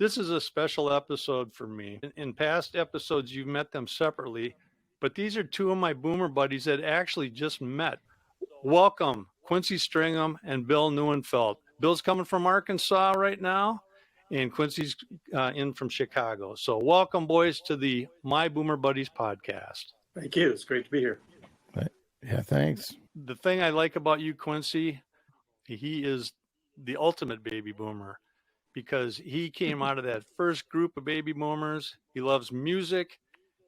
This is a special episode for me. In past episodes, you've met them separately, but these are two of my boomer buddies that actually just met. Welcome, Quincy Stringham and Bill Neuenfeld. Bill's coming from Arkansas right now, and Quincy's in from Chicago. So welcome, boys, to the My Boomer Buddies podcast. Thank you. It's great to be here. Yeah, thanks. The thing I like about you, Quincy, he is the ultimate baby boomer because he came out of that first group of baby boomers. He loves music.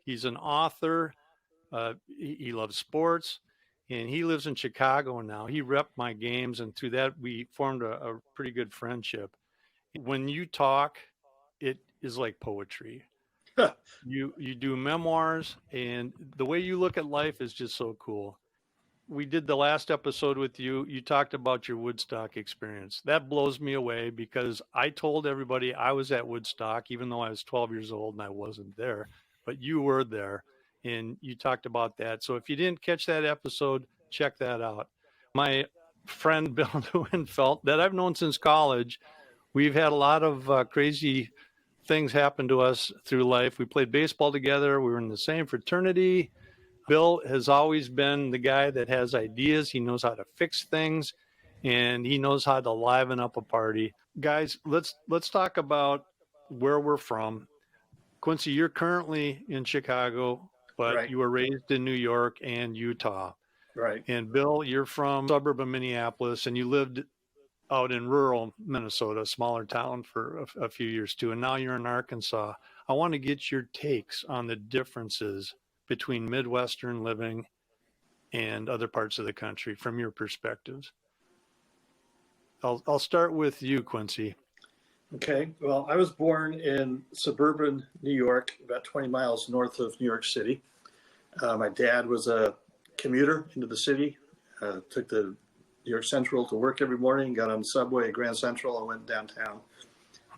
He's an author. He loves sports. And he lives in Chicago now. He repped my games, and through that, we formed a pretty good friendship. When you talk, it is like poetry. You do memoirs, and the way you look at life is just so cool. We did the last episode with you. You talked about your Woodstock experience. That blows me away because I told everybody I was at Woodstock, even though I was 12 years old and I wasn't there. But you were there, and you talked about that. So if you didn't catch that episode, check that out. My friend Bill Neuenfeld, that I've known since college, we've had a lot of crazy things happen to us through life. We played baseball together. We were in the same fraternity. Bill has always been the guy that has ideas. He knows how to fix things, and he knows how to liven up a party. Guys, let's talk about where we're from. Quincy, you're currently in Chicago, but Right. You were raised in New York and Utah. Right. And Bill, you're from suburb of Minneapolis, and you lived out in rural Minnesota, a smaller town for a few years too. And now you're in Arkansas. I want to get your takes on the differences between Midwestern living and other parts of the country from your perspectives. I'll start with you, Quincy. Okay. Well, I was born in suburban New York, about 20 miles north of New York City. My dad was a commuter into the city, took the New York Central to work every morning, got on the subway at Grand Central and went downtown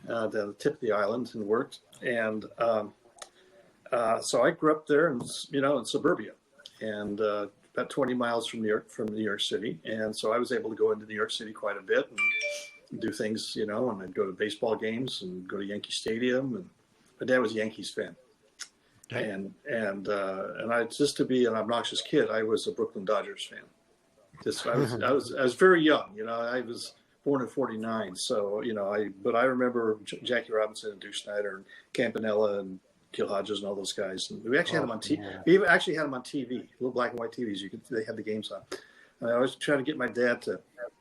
to the tip of the island and worked. And so I grew up there in suburbia, and about 20 miles from New York City. And so I was able to go into New York City quite a bit and do things, and I'd go to baseball games and go to Yankee Stadium. And my dad was a Yankees fan. Okay. And I, just to be an obnoxious kid, I was a Brooklyn Dodgers fan. I was very young, I was born in 49. So, but I remember Jackie Robinson and Duke Snider and Campanella and Gil Hodges and all those guys. And we actually had them on TV. Yeah. We actually had them on TV, little black and white TVs. They had the games on. And I always try to get my dad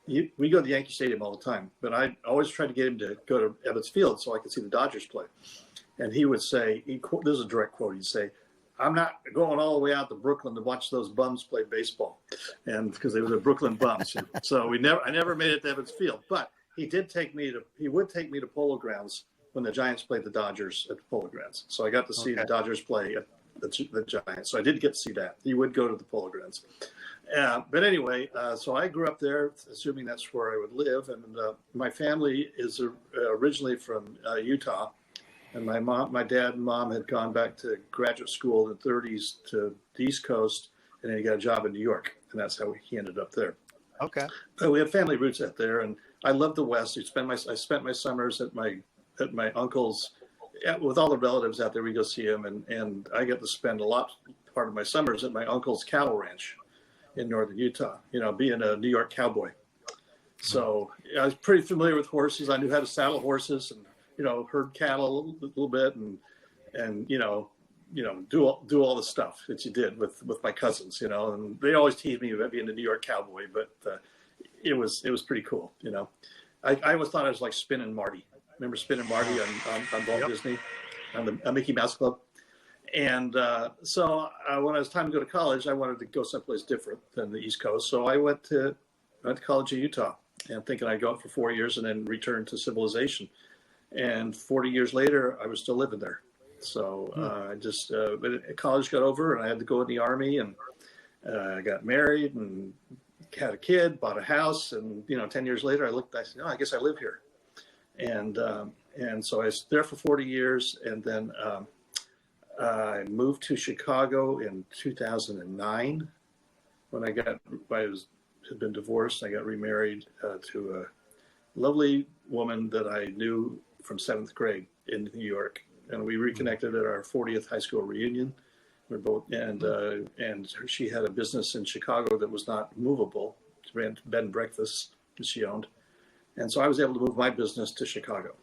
we go to the Yankee Stadium all the time, but I always tried to get him to go to Ebbets Field so I could see the Dodgers play. And he would say, this is a direct quote, he'd say, "I'm not going all the way out to Brooklyn to watch those bums play baseball," and because they were the Brooklyn bums. So I never made it to Ebbets Field, but he would take me to Polo Grounds when the Giants played the Dodgers at the Polo Grounds. So I got to see the Dodgers play at the Giants. So I did get to see that. He would go to the Polo Grounds. But anyway, so I grew up there, assuming that's where I would live. And my family is originally from Utah. And my dad and mom had gone back to graduate school in the 30s to the East Coast, and then he got a job in New York, and that's how he ended up there. Okay. We have family roots out there, and I love the West. I spent my summers at my uncle's, with all the relatives out there. We go see them, and I get to spend part of my summers at my uncle's cattle ranch in northern Utah. Being a New York cowboy. So I was pretty familiar with horses. I knew how to saddle horses and herd cattle a little bit and do all the stuff that you did with my cousins, and they always teased me about being a New York cowboy, but it was pretty cool. I always thought I was like Spin and Marty. Remember Spin and Marty on Walt Disney, on the Mickey Mouse Club? And so when it was time to go to college, I wanted to go someplace different than the East Coast. So I went to college in Utah, and thinking I'd go out for 4 years and then return to civilization. And 40 years later, I was still living there. So but college got over, and I had to go in the Army, and I got married and had a kid, bought a house, and 10 years later, I said, I guess I live here. And so I was there for 40 years, and then I moved to Chicago in 2009 when I had been divorced. I got remarried to a lovely woman that I knew from 7th grade, in New York, and we reconnected at our 40th high school reunion. We're both, and she had a business in Chicago that was not movable. She ran bed and breakfasts that she owned, and so I was able to move my business to Chicago,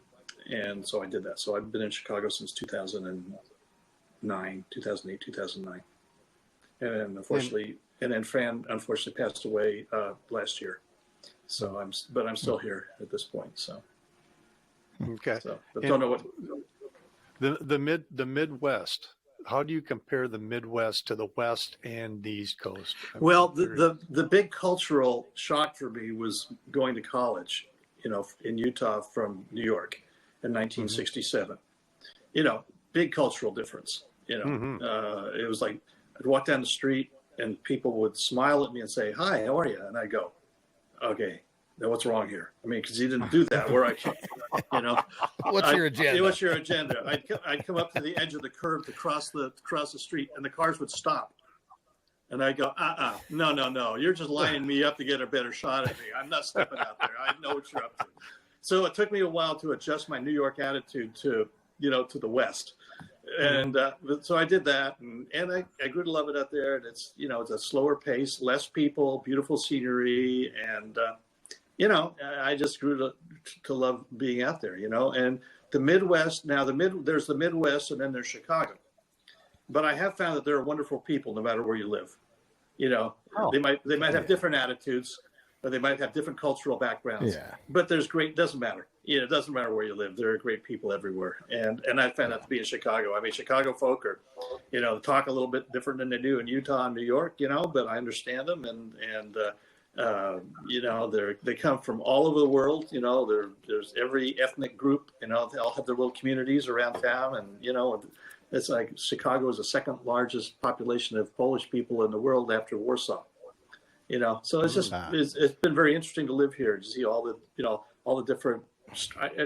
and so I did that. So I've been in Chicago since 2008, 2009, and then unfortunately, Fran unfortunately passed away last year. So I'm still here at this point. So Okay. So, but don't know what the Midwest. How do you compare the Midwest to the West and the East Coast? Well, the big cultural shock for me was going to college, in Utah from New York in 1967. Big cultural difference. It was like I'd walk down the street and people would smile at me and say, "Hi, how are you?" And I'd go, "Okay, now what's wrong here?" I mean, because he didn't do that where I came, What's your agenda? What's your agenda? I'd come up to the edge of the curb to cross the street, and the cars would stop. And I'd go, no, you're just lining me up to get a better shot at me. I'm not stepping out there. I know what you're up to. So it took me a while to adjust my New York attitude to the West. And so I did that, and I grew to love it out there. And it's a slower pace, less people, beautiful scenery, and I just grew to love being out there. And the Midwest. Now there's the Midwest, and then there's Chicago. But I have found that there are wonderful people no matter where you live. They might have different attitudes, or they might have different cultural backgrounds. Yeah. But doesn't matter. It doesn't matter where you live. There are great people everywhere. And I found that to be in Chicago. I mean, Chicago folk are, talk a little bit different than they do in Utah and New York, but I understand them. And they come from all over the world. There's every ethnic group, they all have their little communities around town. And, it's like Chicago is the second largest population of Polish people in the world after Warsaw. So it's just it's been very interesting to live here to see all the all the different.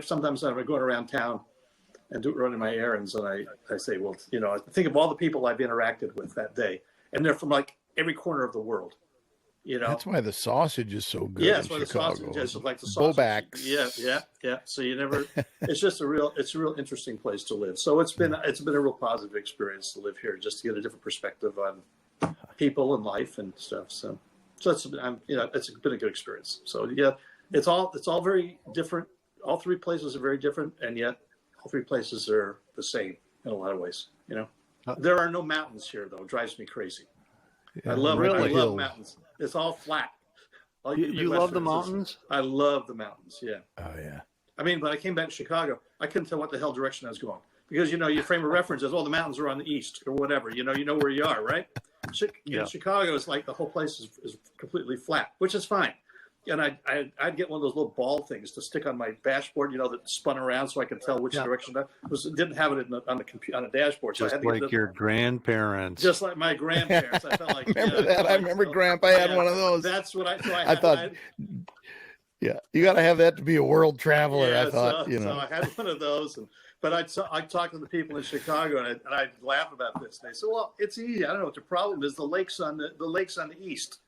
Sometimes I'm going around town and running my errands, and I say, well, I think of all the people I've interacted with that day, and they're from like every corner of the world. That's why the sausage is so good. Yeah, that's in why Chicago. the sausage is like the sausage. Bobacks. Yeah. So you never. It's a real interesting place to live. So it's been a real positive experience to live here, just to get a different perspective on people and life and stuff. So it's been a good experience. So yeah, it's all very different. All three places are very different, and yet all three places are the same in a lot of ways. There are no mountains here, though. It drives me crazy. Yeah, I love hills. mountains. It's all flat. You love the mountains? I love the mountains. Yeah. Oh yeah. I mean, when I came back to Chicago, I couldn't tell what the hell direction I was going because your frame of reference is, the mountains are on the east or whatever. You know where you are, right? In Chicago, it's like the whole place is completely flat, which is fine. And I'd get one of those little ball things to stick on my dashboard, that spun around so I could tell which direction that was. Didn't have it on the dashboard. So Just I had to like your grandparents. Just like my grandparents. I felt like remember that. I remember Grandpa had one of those. That's what I thought. Yeah, you got to have that to be a world traveler. Yeah, I thought. So I had one of those, but I'd talk to the people in Chicago, and I'd laugh about this. And they said, "Well, it's easy. I don't know what the problem is. The lakes on the east."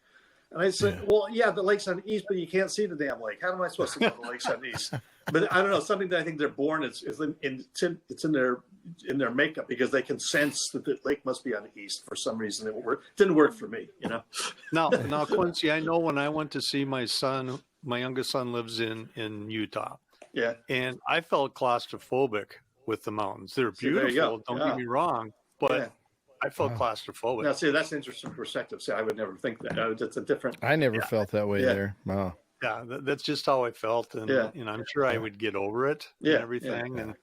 And I said, "Well, yeah, the lake's on the east, but you can't see the damn lake. How am I supposed to know the lake's on the east?" But I don't know, something that I think they're born. It's in their makeup because they can sense that the lake must be on the east for some reason. It didn't work for me, Now, Quincy, I know when I went to see my son, my youngest son lives in Utah. Yeah. And I felt claustrophobic with the mountains. They're beautiful. Don't get me wrong, but I felt claustrophobic. Now, see, that's an interesting perspective. See, I would never think that. It's a different. I never felt that way there. Wow. Yeah, that's just how I felt, and I'm sure I would get over it and everything. Yeah.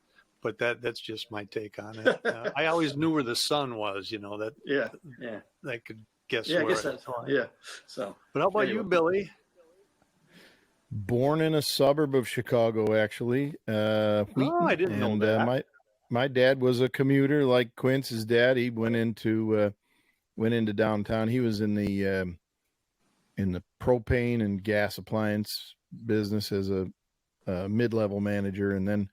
But that's just my take on it. I always knew where the sun was. That. I could guess where. I guess that's So. But how about you, Billy? Born in a suburb of Chicago, actually. I didn't know that. My dad was a commuter like Quince's dad. He went into downtown. He was in the propane and gas appliance business as a mid-level manager, and then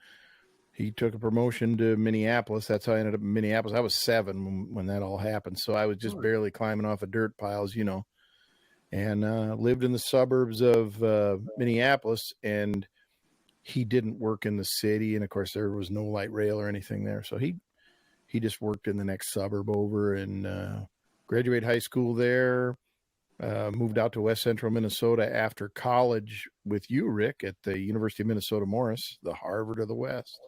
he took a promotion to Minneapolis. That's how I ended up in Minneapolis. I was 7 when that all happened, so I was just barely climbing off of dirt piles, and lived in the suburbs of Minneapolis. And he didn't work in the city. And of course there was no light rail or anything there. So he just worked in the next suburb over, and graduated high school there, moved out to West Central Minnesota after college with you, Rick, at the University of Minnesota Morris, the Harvard of the West.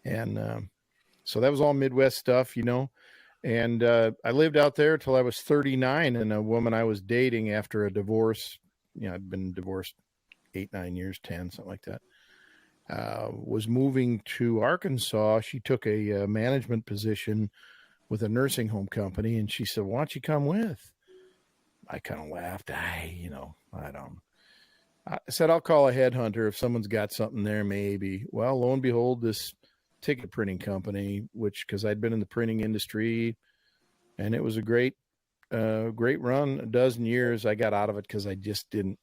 And so that was all Midwest stuff, And I lived out there till I was 39, and a woman I was dating after a divorce, I'd been divorced 8, 9 years, 10, something like that, was moving to Arkansas. She took a management position with a nursing home company, and she said, "Why don't you come with?" I kind of laughed. I don't. I said, "I'll call a headhunter if someone's got something there, maybe." Well, lo and behold, this ticket printing company, because I'd been in the printing industry, and it was a great run, a dozen years. I got out of it because I just didn't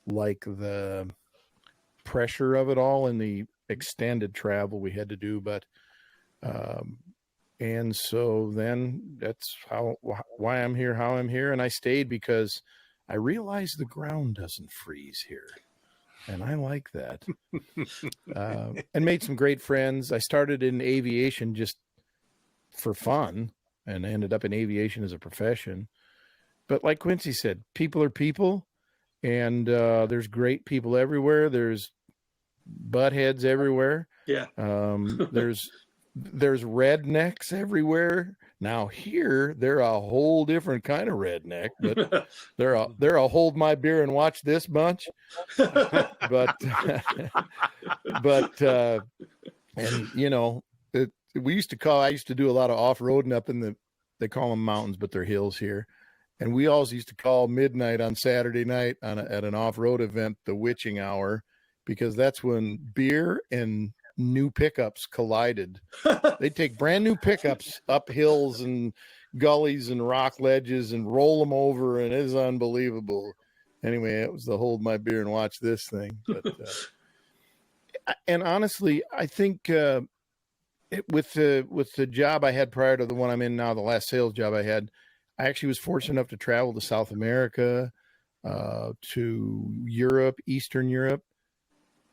like the pressure of it all and the extended travel we had to do. But and so then that's why I'm here, how I'm here. And I stayed because I realized the ground doesn't freeze here. And I like that. And made some great friends. I started in aviation just for fun and ended up in aviation as a profession. But like Quincy said, people are people, and there's great people everywhere. There's butt heads everywhere. Yeah. There's rednecks everywhere. Now here, they're a whole different kind of redneck, but they're a hold my beer and watch this bunch. But and I used to do a lot of off-roading up in they call them mountains, but they're hills here. And we always used to call midnight on Saturday night at an off-road event the witching hour, because that's when beer and new pickups collided. They'd take brand new pickups up hills and gullies and rock ledges and roll them over, and it is unbelievable. Anyway, it was the hold my beer and watch this thing. But and honestly, I think with the job I had prior to the one I'm in now, the last sales job I had, I actually was fortunate enough to travel to South America, to Europe, Eastern Europe.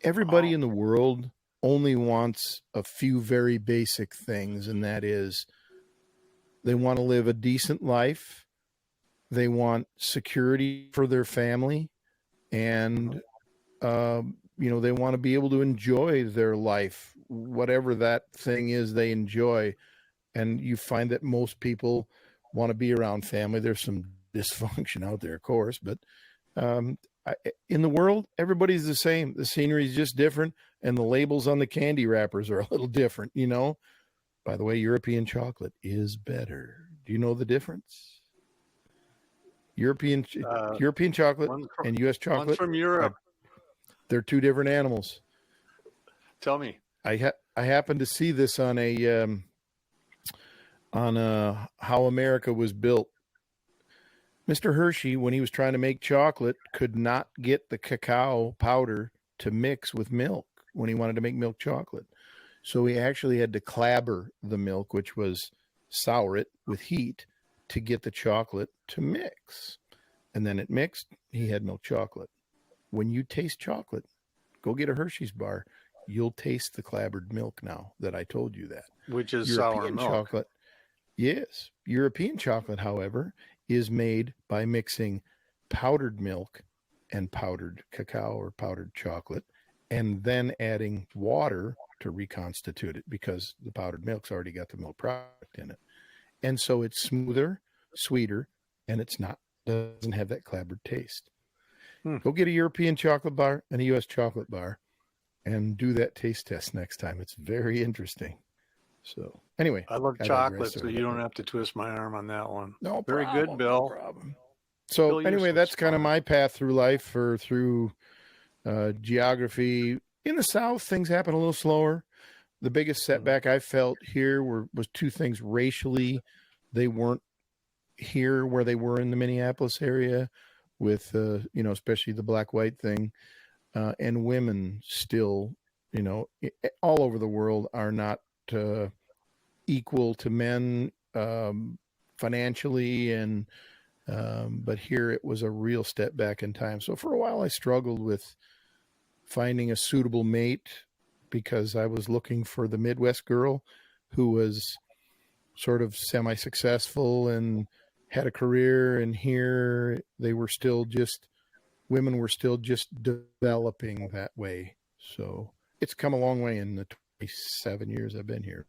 Everybody in the world only wants a few very basic things, and that is they want to live a decent life, they want security for their family, and they want to be able to enjoy their life, whatever that thing is they enjoy. And you find that most people want to be around family. There's some dysfunction out there, of course, but in the world, everybody's the same. The scenery is just different, and the labels on the candy wrappers are a little different, By the way, European chocolate is better. Do you know the difference? European chocolate and U.S. chocolate from Europe. They're two different animals. Tell me. I happened to see this on How America Was Built. Mr. Hershey, when he was trying to make chocolate, could not get the cacao powder to mix with milk when he wanted to make milk chocolate. So he actually had to clabber the milk, which was sour it with heat, to get the chocolate to mix. And then it mixed, he had milk chocolate. When you taste chocolate, go get a Hershey's bar. You'll taste the clabbered milk now that I told you that. Which is European sour milk. Chocolate, yes. European chocolate, however, is made by mixing powdered milk and powdered cacao or powdered chocolate, and then adding water to reconstitute it, because the powdered milk's already got the milk product in it. And so it's smoother, sweeter, and doesn't have that clabbered taste. Go get a European chocolate bar and a U.S. chocolate bar and do that taste test next time. It's very interesting. So anyway, I love chocolate, so you don't have to twist my arm on that one. No Very problem, good, Bill. No problem. So Bill, anyway, so that's smart. kind of my path through life, or through geography. In the South, things happen a little slower. The biggest setback I felt here was two things. Racially, they weren't here where they were in the Minneapolis area, with especially the black-white thing, and women still, all over the world are not equal to men financially, and but here it was a real step back in time. So for a while I struggled with finding a suitable mate, because I was looking for the Midwest girl who was sort of semi-successful and had a career, and here they were still just, women were still just developing that way. So it's come a long way in the 27 years I've been here,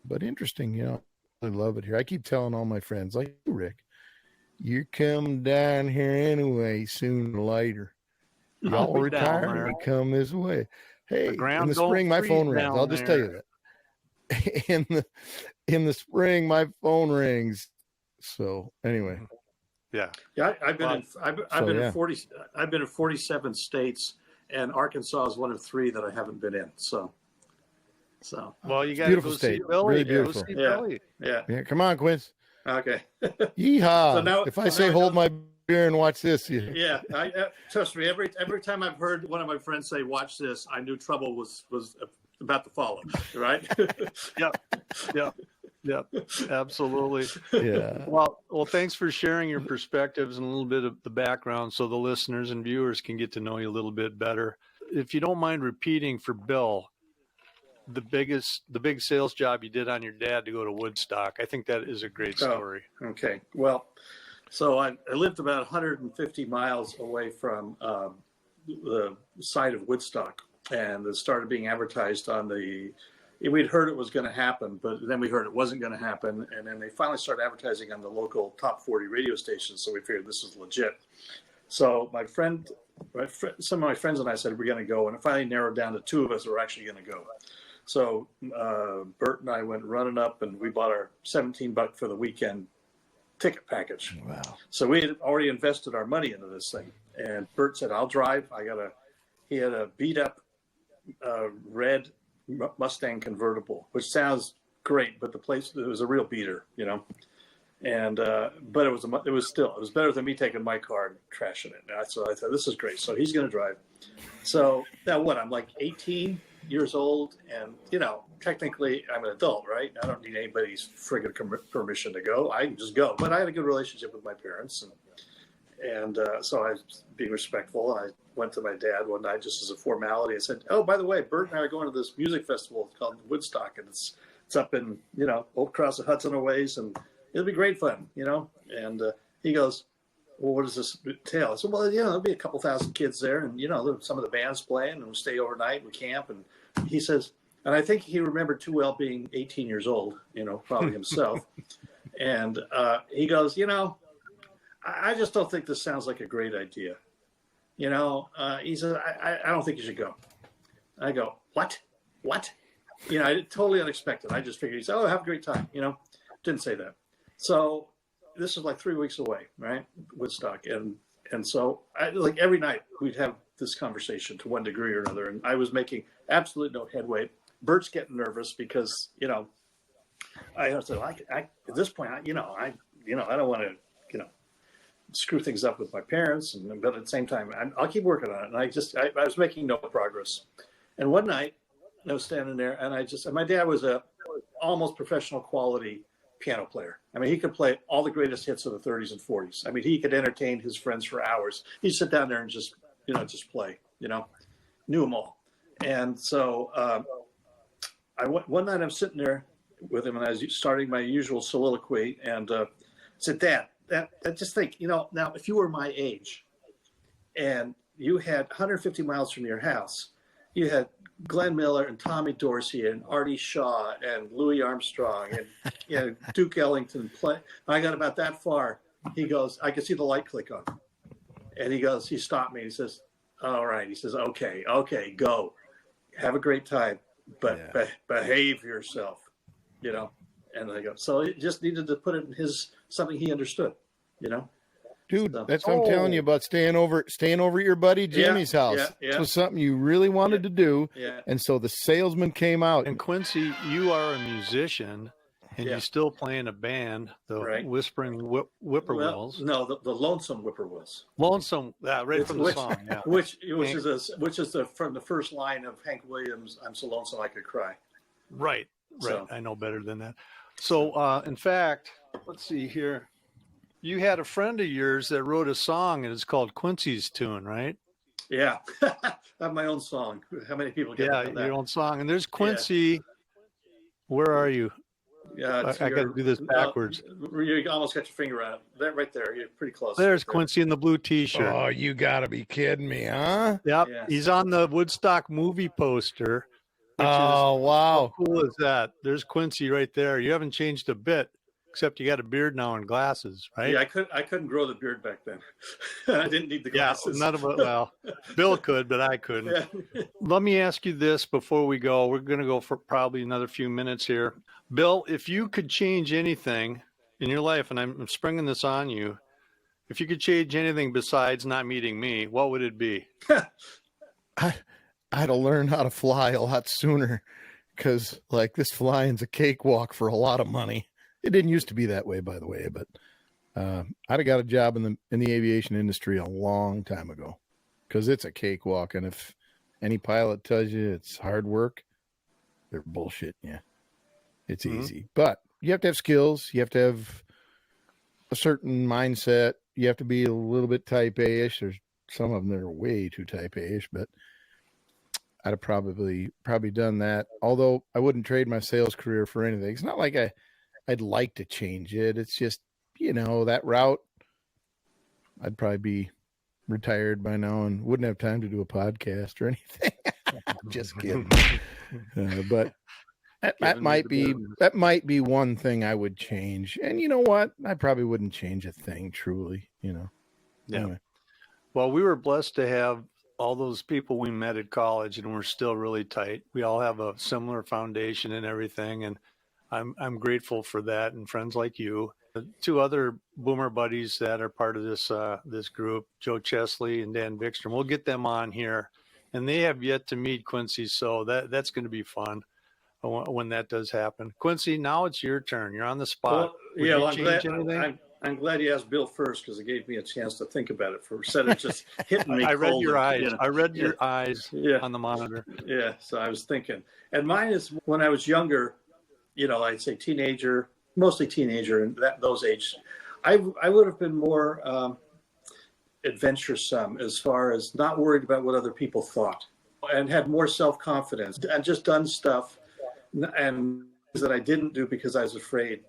but interesting, you know. I love it here. I keep telling all my friends, like, Rick, you're coming down here anyway, sooner or later. Y'all retire and come this way. Hey, in the spring, my phone rings. I'll just tell you that. In the spring, my phone rings. So anyway, yeah. I've been in 47 states, and Arkansas is one of 3 that I haven't been in. So. Well, you got to go see Billy. Really beautiful. Yeah. Come on, Quince. Okay. Yeehaw! So now, if I say hold my beer and watch this, yeah. Trust me. Every time I've heard one of my friends say "watch this," I knew trouble was about to follow. Right? Yep. Absolutely. Yeah. Well, thanks for sharing your perspectives and a little bit of the background, so the listeners and viewers can get to know you a little bit better. If you don't mind repeating for Bill, the big sales job you did on your dad to go to Woodstock. I think that is a great story. Oh, okay. Well, so I lived about 150 miles away from the site of Woodstock, and it started being advertised on we'd heard it was going to happen, but then we heard it wasn't going to happen. And then they finally started advertising on the local top 40 radio stations. So we figured this is legit. So some of my friends and I said, we're going to go. And it finally narrowed down to 2 of us who were actually going to go. So Bert and I went running up, and we bought our $17 for the weekend ticket package. Wow! So we had already invested our money into this thing. And Bert said, "I'll drive." He had a beat up red Mustang convertible, which sounds great, but it was a real beater, you know. And but it was better than me taking my car and trashing it. So I thought, this is great. So he's going to drive. So now I'm like 18 years old, and you know, technically I'm an adult, right? I don't need anybody's friggin' permission to go. I can just go. But I had a good relationship with my parents, and so I was being respectful. And I went to my dad one night just as a formality. I said, "Oh, by the way, Bert and I are going to this music festival called Woodstock, and it's up in, you know, across the Hudson a ways, and it'll be great fun, you know." And he goes, "Well, what does this entail?" I said, "Well, you know, there'll be a couple thousand kids there, and you know, some of the bands playing, and we'll stay overnight and camp." And he says, and I think he remembered too well being 18 years old, you know, probably himself. And he goes, "You know, I just don't think this sounds like a great idea. You know," he says, I don't think you should go." I go, What? You know, totally unexpected. I just figured he said, "Oh, have a great time." You know, didn't say that. So this is like 3 weeks away, right? Woodstock. And so like every night we'd have this conversation to one degree or another. And I was making absolute no headway. Bert's getting nervous because, you know, I said, at this point, I don't want to, you know, screw things up with my parents. But at the same time, I'll keep working on it. And I was making no progress. And one night I was standing there, and my dad was a almost professional quality piano player. I mean, he could play all the greatest hits of the 30s and 40s. I mean, he could entertain his friends for hours. He'd sit down there and just play, you know, knew them all. And so one night I'm sitting there with him, and I was starting my usual soliloquy, and said, "Dad, I just think, you know, now if you were my age and you had 150 miles from your house, you had Glenn Miller and Tommy Dorsey and Artie Shaw and Louis Armstrong and, you know, Duke Ellington play." I got about that far. He goes, I could see the light click on. And he stopped me. He says, "All right." He says, okay, go. Have a great time, but behave yourself, you know? And I go, so it just needed to put it in something he understood, you know? Dude, that's what I'm telling you about staying over at your buddy Jimmy's house. Yeah. This was something you really wanted to do. Yeah. And so the salesman came out. And Quincy, you are a musician, and you still play in a band, the Whispering Whippoorwills. Well, no, the Lonesome Whippoorwills. Lonesome, right from the song, yeah. Which is from the first line of Hank Williams' "I'm so lonesome I could cry." Right. So. I know better than that. So, in fact, let's see here. You had a friend of yours that wrote a song, and it's called Quincy's Tune, right? Yeah. I have my own song. How many people get Yeah, that? your own song. And there's Quincy. Where are you? Yeah, I got to do this backwards. You almost got your finger on it. That right there. You're pretty close. There's right there. Quincy in the blue T-shirt. Oh, you gotta be kidding me, huh? Yep, Yes. he's on the Woodstock movie poster. Which Oh, wow. How cool is that? There's Quincy right there. You haven't changed a bit, except you got a beard now and glasses, right? Yeah, I couldn't grow the beard back then. I didn't need the glasses. Yeah, none of it. Well, Bill could, but I couldn't. Yeah. Let me ask you this before we go. We're going to go for probably another few minutes here. Bill, if you could change anything in your life, and I'm springing this on you, if you could change anything besides not meeting me, what would it be? I'd have learned how to fly a lot sooner, because like this flying's a cakewalk for a lot of money. It didn't used to be that way, by the way, but I'd have got a job in the aviation industry a long time ago, because it's a cakewalk. And if any pilot tells you it's hard work, they're bullshit. Yeah, it's easy, but you have to have skills. You have to have a certain mindset. You have to be a little bit type A-ish. There's some of them that are way too type A-ish, but I'd have probably done that. Although I wouldn't trade my sales career for anything. It's not like I'd like to change it. It's just, that route, I'd probably be retired by now and wouldn't have time to do a podcast or anything. Just kidding. But that might be one thing I would change. And you know what? I probably wouldn't change a thing, truly, Yeah. Anyway. Well, we were blessed to have all those people we met at college, and we're still really tight. We all have a similar foundation and everything, and I'm grateful for that, and friends like you. Two other boomer buddies that are part of this group, Joe Chesley and Dan Vikstrom. We'll get them on here, and they have yet to meet Quincy, so that's going to be fun when that does happen. Quincy, now it's your turn. You're on the spot. I'm glad you asked Bill first, because it gave me a chance to think about it instead of just hitting me. I read your eyes. You know. I read your eyes on the monitor. Yeah, so I was thinking. And mine is when I was younger, I'd say teenager, mostly teenager, and those age, I would have been more adventuresome as far as not worried about what other people thought, and had more self-confidence, and just done stuff and that I didn't do because I was afraid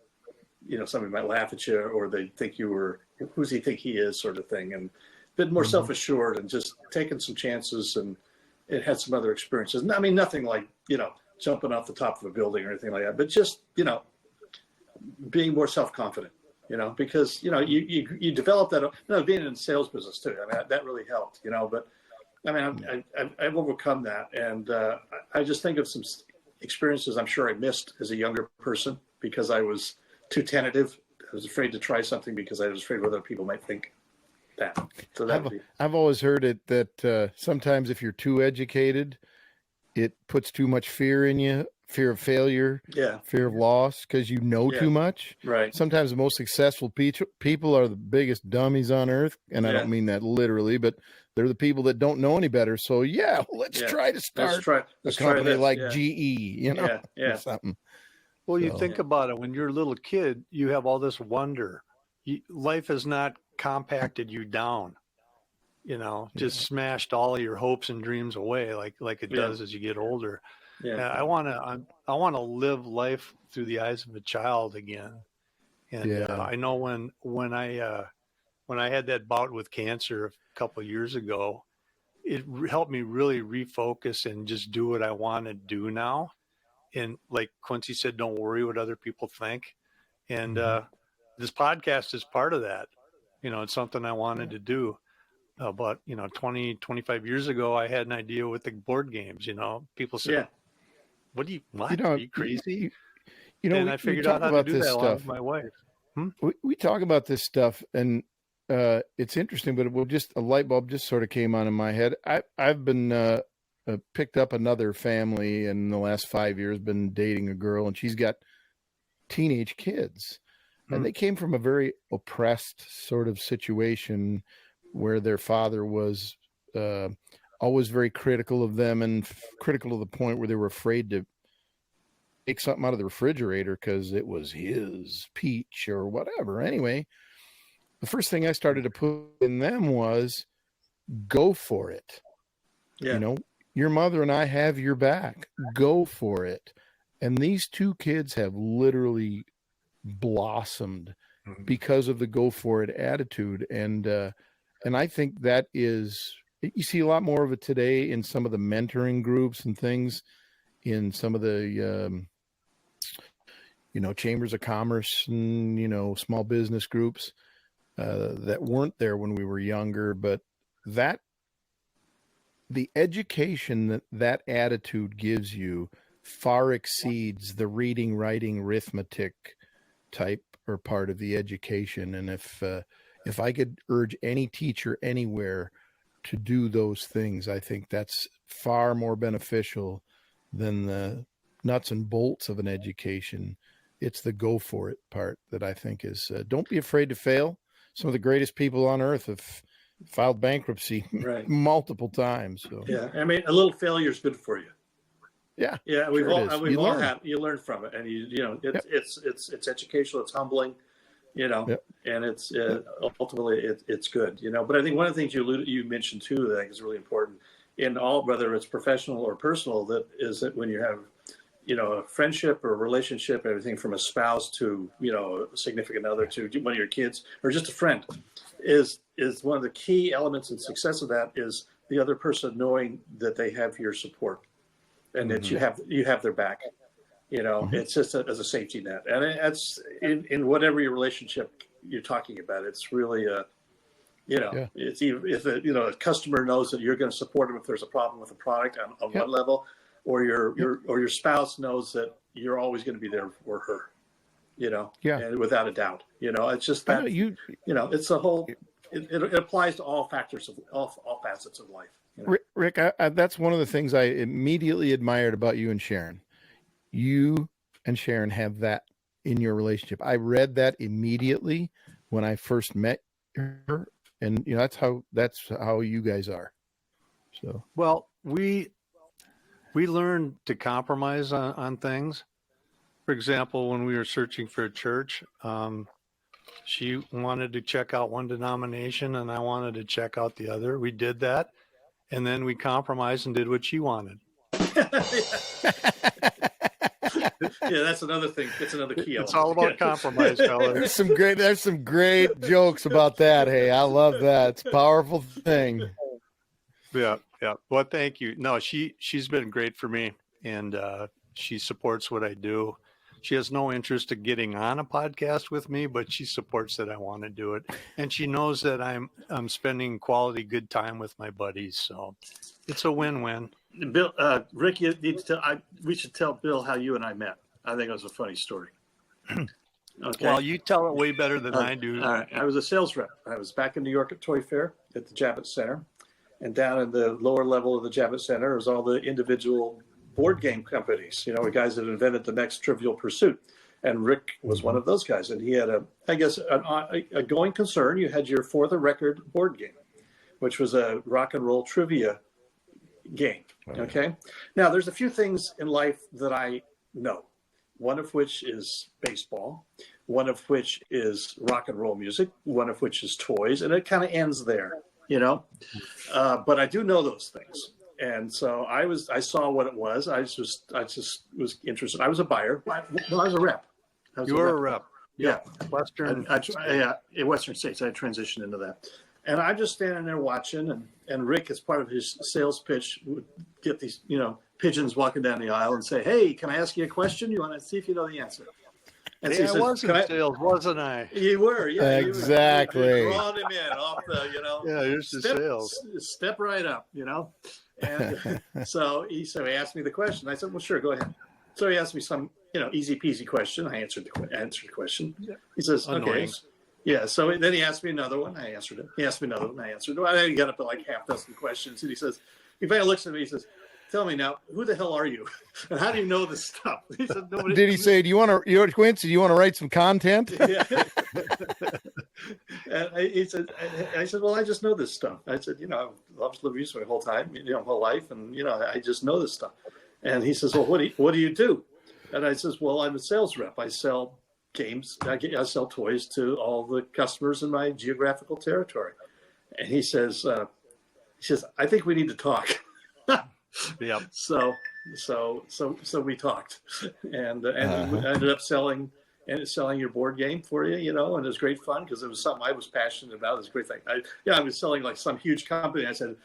somebody might laugh at you, or they think you were, who's he think he is, sort of thing. And been more self-assured and just taken some chances, and it had some other experiences. I mean, nothing like, jumping off the top of a building or anything like that, but just, being more self-confident, because, you develop that, being in the sales business too. I mean, that really helped, but I mean, I've overcome that. And I just think of some experiences I'm sure I missed as a younger person because I was too tentative. I was afraid to try something because I was afraid what other people might think. That. So I've always heard it that sometimes if you're too educated, it puts too much fear in you, fear of failure, fear of loss, because too much. Right. Sometimes the most successful people are the biggest dummies on earth, and I don't mean that literally, but they're the people that don't know any better. So let's try to start a company like GE, or something. Well, you think about it. When you're a little kid, you have all this wonder. Life has not compacted you down, just smashed all of your hopes and dreams away like it does as you get older. Yeah. I want to live life through the eyes of a child again. And I know when I had that bout with cancer a couple of years ago, it helped me really refocus and just do what I want to do now. And like Quincy said, don't worry what other people think. And this podcast is part of that. It's something I wanted to do. But 20, 25 years ago, I had an idea with the board games. People said, what? Are you crazy? And I figured out how to do that along with my wife. We talk about this stuff, and it's interesting, but a light bulb just sort of came on in my head. I've been picked up another family in the last 5 years, been dating a girl, and she's got teenage kids. And they came from a very oppressed sort of situation where their father was always very critical of them, and critical to the point where they were afraid to take something out of the refrigerator because it was his peach or whatever. Anyway, the first thing I started to put in them was go for it. Yeah. You know, your mother and I have your back. Go for it. And these two kids have literally blossomed because of the go for it attitude. And I think that is, you see a lot more of it today in some of the mentoring groups and things, in some of the, chambers of commerce and, small business groups that weren't there when we were younger. But that, the education that attitude gives you far exceeds the reading, writing, arithmetic type or part of the education. And if I could urge any teacher anywhere to do those things, I think that's far more beneficial than the nuts and bolts of an education. It's the go for it part that I think is, don't be afraid to fail. Some of the greatest people on earth have filed bankruptcy Right. multiple times. So Yeah. I mean, a little failure is good for you. yeah. Yeah. Sure We've all learn. had, you learn from it, and it's educational. It's humbling, Yep. and it's ultimately it's good, but I think one of the things you mentioned too, that I think is really important in all, whether it's professional or personal, that when you have, a friendship or a relationship, everything from a spouse to, a significant other to one of your kids or just a friend, is one of the key elements in success of that is the other person knowing that they have your support and that you have their back. It's just as a safety net, and it's in whatever your relationship you're talking about. It's really it's even if a customer knows that you're going to support them if there's a problem with a product on one level, or your spouse knows that you're always going to be there for her, and without a doubt, it's just that it's a whole. It applies to all factors of all facets of life. Rick, that's one of the things I immediately admired about you and Sharon. You and Sharon have that in your relationship. I read that immediately when I first met her, and that's how you guys are. So Well, we learned to compromise on things. For example, when we were searching for a church, she wanted to check out one denomination and I wanted to check out the other. We did that, and then we compromised and did what she wanted. Yeah, that's another thing. That's another key element. It's all about compromise, fellas. There's some great jokes about that. Hey, I love that. It's a powerful thing. Yeah. Well, thank you. No, she's been great for me, and she supports what I do. She has no interest in getting on a podcast with me, but she supports that I want to do it, and she knows that I'm spending quality, good time with my buddies. So it's a win-win. Bill, Rick, you need to tell. We should tell Bill how you and I met. I think it was a funny story. Okay. Well, you tell it way better than I do. All right. I was a sales rep. I was back in New York at Toy Fair at the Javits Center, and down in the lower level of the Javits Center was all the individual board game companies. The guys that invented the next Trivial Pursuit, and Rick was one of those guys. And he had a going concern. You had your For the Record board game, which was a rock and roll trivia game. Okay. Now, there's a few things in life that I know, one of which is baseball, one of which is rock and roll music, one of which is toys, and it kind of ends there, but I do know those things. And so I saw what it was. I just was interested. I was a buyer. I was a rep. You were a rep. Yeah. Western. In Western states, I transitioned into that. And I'm just standing there watching, and Rick, as part of his sales pitch, would get these, pigeons walking down the aisle and say, "Hey, can I ask you a question? You want to see if you know the answer?" And I was in sales, wasn't I? You were, yeah. Exactly. You brought him in off the, Yeah, here's the sales. Step right up, And so he asked me the question. I said, "Well, sure, go ahead." So he asked me some, easy peasy question. I answered the question. He says, Annoying. "Okay." Yeah. So then he asked me another one. I answered it. He asked me another one. I answered it. I got up to like half dozen questions. And he finally looks at me. He says, "Tell me now, who the hell are you? And how do you know this stuff?" He said, "Nobody." Did he say, Quincy, do you want to write some content? Yeah. And I said, "Well, I just know this stuff." I said, "I've loved the music my whole time, my whole life. And, I just know this stuff." And he says, "Well, what do you do?" And I says, "Well, I'm a sales rep. I sell games. I sell toys to all the customers in my geographical territory." And he says, "I think we need to talk." Yep. So we talked, and ended up selling your board game for you, you know, and it was great fun because it was something I was passionate about. It was a great thing. I was selling like some huge company. I said,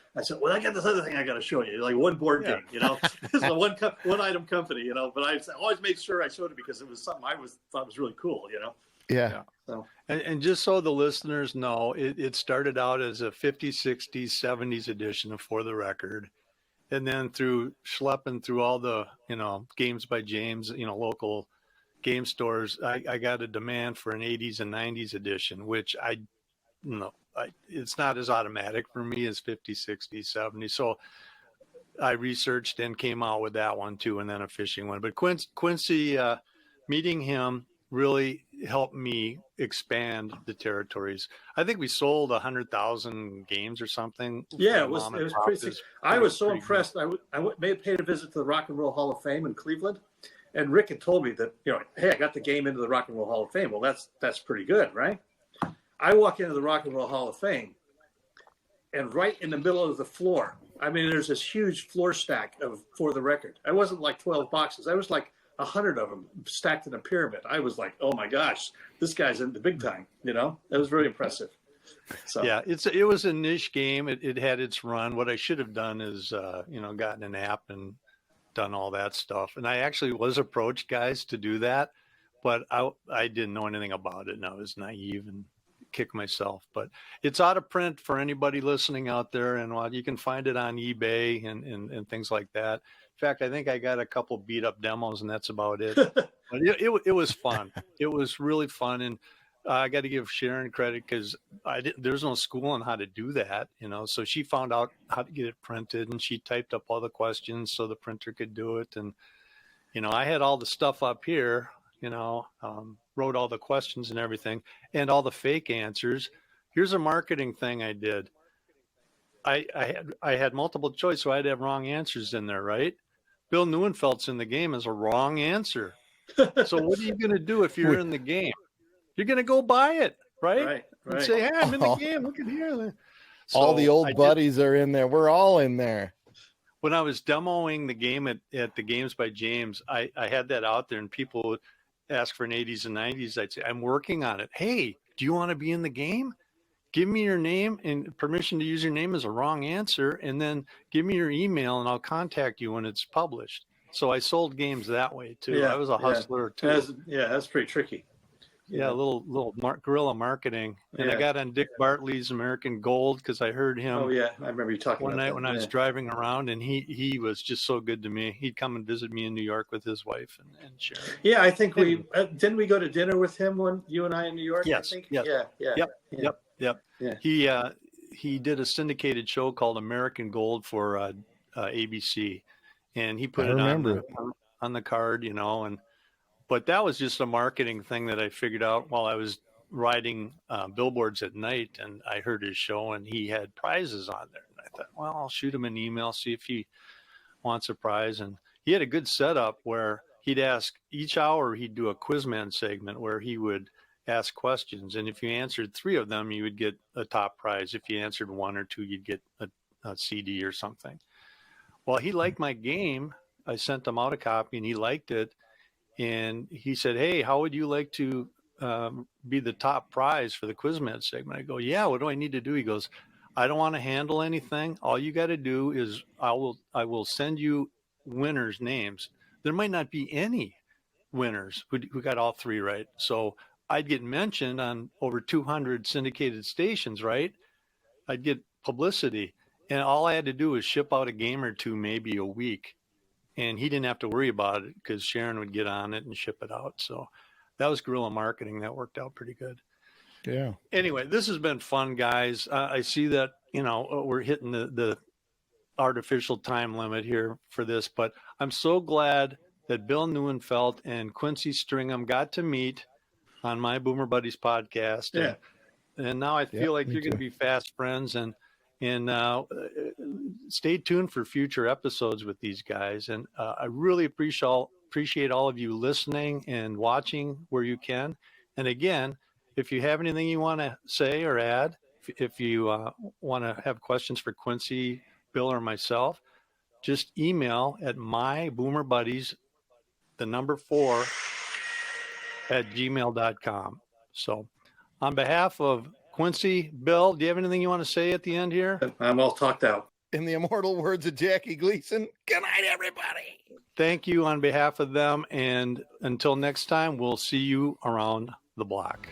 well, I got this other thing I got to show you, like one board game, you know. This is a one item company, you know. But I always made sure I showed it because it was something I thought was really cool, you know. Yeah. So. And just so the listeners know, it started out as a 50s, 60s, 70s edition of For the Record. And then through schlepping through all the, you know, Games by James, you know, local game stores, I got a demand for an 80s and 90s edition, which it's not as automatic for me as 50s, 60s, 70s. So I researched and came out with that one too, and then a fishing one. But Quincy, meeting him really helped me expand the territories. I think we sold 100,000 games or something. Yeah, it was pretty. I was so impressed. Good. I paid a visit to the Rock and Roll Hall of Fame in Cleveland, and Rick had told me that, you know, hey, I got the game into the Rock and Roll Hall of Fame. Well, that's pretty good, right? I walk into the Rock and Roll Hall of Fame, and right in the middle of the floor, I mean, there's this huge floor stack of For the Record. I wasn't like 12 boxes. I was like 100 of them stacked in a pyramid. I was like, oh my gosh, this guy's in the big time, you know? It was very impressive. So. Yeah, it was a niche game. It had its run. What I should have done is, you know, gotten an app and done all that stuff. And I actually was approached, guys, to do that, but I didn't know anything about it, and I was naive and kicked myself. But it's out of print for anybody listening out there, and you can find it on eBay and things like that. In fact, I think I got a couple beat up demos, and that's about it. But it was fun. It was really fun, and I got to give Sharon credit because there's no school on how to do that, you know. So she found out how to get it printed, and she typed up all the questions so the printer could do it. And you know, I had all the stuff up here, you know, wrote all the questions and everything, and all the fake answers. Here's a marketing thing I did. I had multiple choice, so I had to have wrong answers in there, right? Bill Neuenfeld's in the game is a wrong answer. So what are you going to do if you're in the game? You're going to go buy it, right? Right. And say, hey, I'm in the game. Look at here. So all the old buddies are in there. We're all in there. When I was demoing the game at the Games by James, I had that out there, and people would ask for an 80s and 90s. I'd say, I'm working on it. Hey, do you want to be in the game? Give me your name, and permission to use your name is a wrong answer. And then give me your email and I'll contact you when it's published. So I sold games that way too. Yeah, I was a hustler too. That's pretty tricky. Yeah, a little guerrilla marketing. And I got on Dick Bartley's American Gold because I heard him. Oh yeah, I remember you talking one about night that. when I was driving around, and he was just so good to me. He'd come and visit me in New York with his wife and Sharon. Yeah, I think didn't we go to dinner with him when you and I in New York? Yes. I think? Yes. Yep. Yeah. He did a syndicated show called American Gold for ABC, and he put it on the card, you know. But that was just a marketing thing that I figured out while I was riding billboards at night, and I heard his show, and he had prizes on there. And I thought, well, I'll shoot him an email, see if he wants a prize. And he had a good setup where he'd ask each hour, he'd do a Quizman segment where he would ask questions. And if you answered 3 of them, you would get a top prize. If you answered 1 or 2, you'd get a CD or something. Well, he liked my game. I sent him out a copy, and he liked it. And he said, hey, how would you like to be the top prize for the Quizman segment? I go, yeah, what do I need to do? He goes, I don't want to handle anything. All you got to do is I will send you winners' names. There might not be any winners who got all 3 right. So I'd get mentioned on over 200 syndicated stations, right? I'd get publicity. And all I had to do was ship out a game or 2, maybe a week. And he didn't have to worry about it because Sharon would get on it and ship it out. So that was guerrilla marketing. That worked out pretty good. Yeah. Anyway, this has been fun, guys. I see that, you know, we're hitting the artificial time limit here for this, but I'm so glad that Bill Neuenfeld and Quincy Stringham got to meet on my Boomer Buddies podcast. Yeah. And now I feel like you're going to be fast friends, and stay tuned for future episodes with these guys. And I really appreciate all of you listening and watching where you can. And again, if you have anything you want to say or add, if you want to have questions for Quincy, Bill, or myself, just email at myboomerbuddies, the number 4, at gmail.com. So on behalf of Quincy, Bill, do you have anything you want to say at the end here? I'm all talked out. In the immortal words of Jackie Gleason, good night, everybody. Thank you on behalf of them. And until next time, we'll see you around the block.